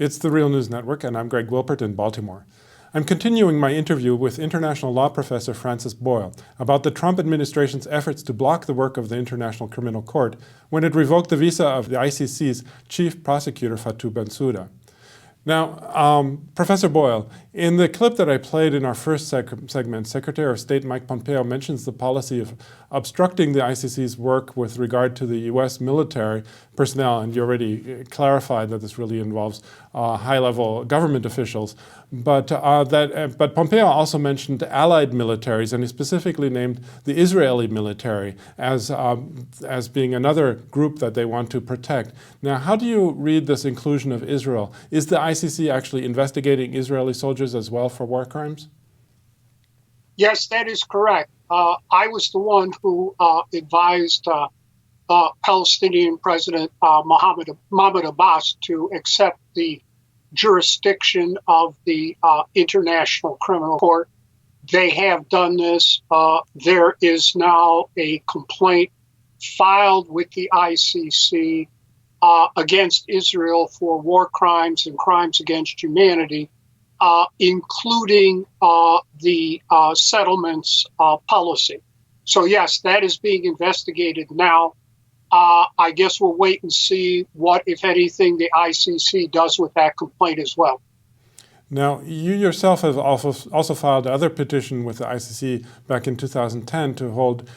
It's the Real News Network, and I'm Greg Wilpert in Baltimore. I'm continuing my interview with international law professor Francis Boyle about the Trump administration's efforts to block the work of the International Criminal Court when it revoked the visa of the ICC's chief prosecutor, Fatou Bensouda. Now, Professor Boyle, in the clip that I played in our first segment, Secretary of State Mike Pompeo mentions the policy of obstructing the ICC's work with regard to the U.S. military personnel, and you already clarified that this really involves high-level government officials. But Pompeo also mentioned allied militaries, and he specifically named the Israeli military as being another group that they want to protect. Now, how do you read this inclusion of Israel? Is the ICC actually investigating Israeli soldiers as well for war crimes? Yes, that is correct. I was the one who advised Palestinian President Mahmoud Abbas to accept the jurisdiction of the International Criminal Court. They have done this. There is now a complaint filed with the ICC against Israel for war crimes and crimes against humanity, including the settlements policy. So yes, that is being investigated now. I guess we'll wait and see what, if anything, the ICC does with that complaint as well. Now, you yourself have also filed another petition with the ICC back in 2010 to hold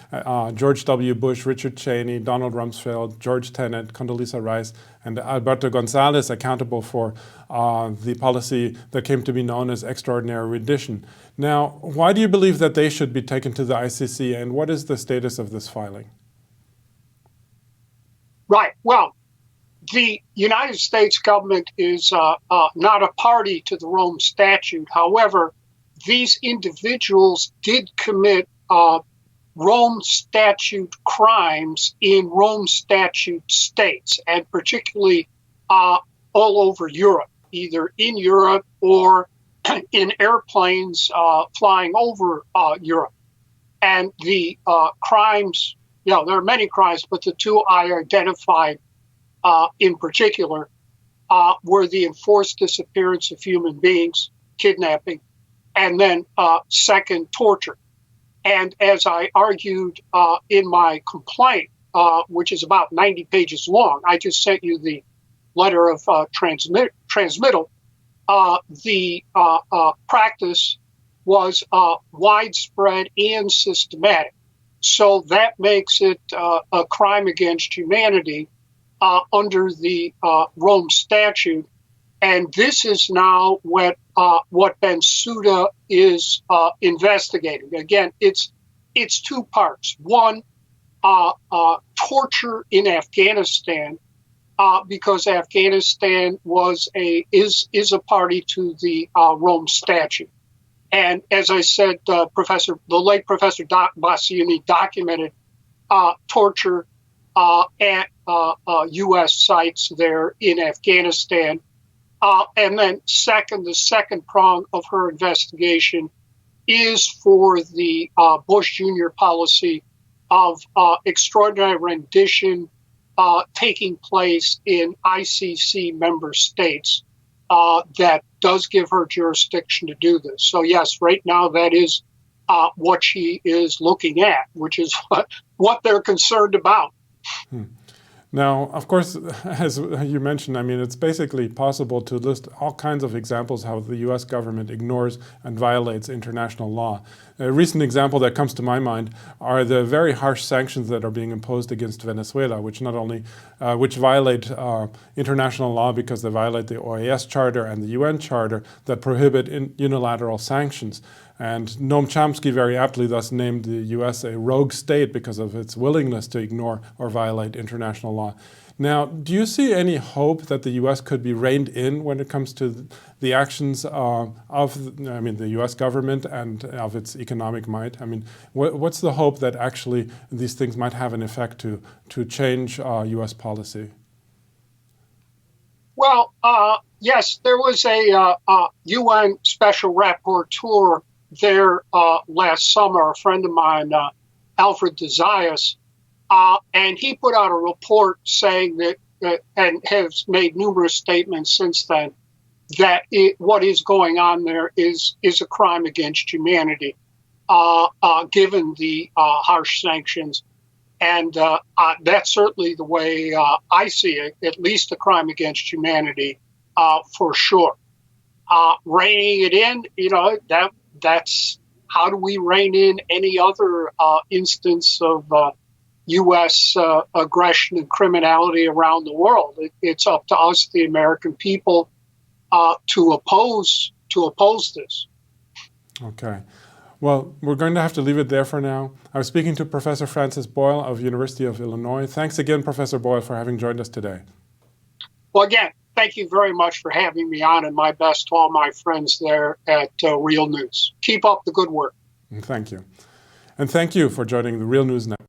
George W. Bush, Richard Cheney, Donald Rumsfeld, George Tenet, Condoleezza Rice, and Alberto Gonzalez accountable for the policy that came to be known as extraordinary rendition. Now, why do you believe that they should be taken to the ICC, and what is the status of this filing? Right. Well, the United States government is not a party to the Rome Statute. However, these individuals did commit Rome Statute crimes in Rome Statute states, and particularly all over Europe, either in Europe or in airplanes flying over Europe. And the crimes, there are many crimes, but the two I identified in particular were the enforced disappearance of human beings, kidnapping, and then second, torture. And as I argued in my complaint, which is about 90 pages long, I just sent you the letter of transmittal, the practice was widespread and systematic. So that makes it a crime against humanity under the Rome Statute, and this is now what Bensouda is investigating. Again, it's two parts. One, torture in Afghanistan, because Afghanistan is a party to the Rome Statute, and as I said, the late Professor Bassiani documented torture at U.S. sites there in Afghanistan. And then the second prong of her investigation is for the Bush Jr. policy of extraordinary rendition taking place in ICC member states that does give her jurisdiction to do this. So yes, right now that is what she is looking at, which is what they're concerned about. Now, of course, as you mentioned, I mean, it's basically possible to list all kinds of examples how the U.S. government ignores and violates international law. A recent example that comes to my mind are the very harsh sanctions that are being imposed against Venezuela, which not only which violate international law because they violate the OAS Charter and the UN Charter that prohibit unilateral sanctions. And Noam Chomsky very aptly thus named the U.S. a rogue state because of its willingness to ignore or violate international law. Now, do you see any hope that the U.S. could be reined in when it comes to the actions of the U.S. government and of its economic might? I mean, what's the hope that actually these things might have an effect to change U.S. policy? Well, yes, there was a UN special rapporteur there last summer, a friend of mine, Alfred de Zayas, and he put out a report saying that, and has made numerous statements since then, that what is going on there is a crime against humanity, given the harsh sanctions. And that's certainly the way I see it, at least a crime against humanity, for sure. Reining it in, that's how do we rein in any other instance of U.S. aggression and criminality around the world? It's up to us, the American people, to oppose this. Okay. Well, we're going to have to leave it there for now. I was speaking to Professor Francis Boyle of University of Illinois. Thanks again, Professor Boyle, for having joined us today. Well, again, thank you very much for having me on, and my best to all my friends there at Real News. Keep up the good work. Thank you. And thank you for joining the Real News Network.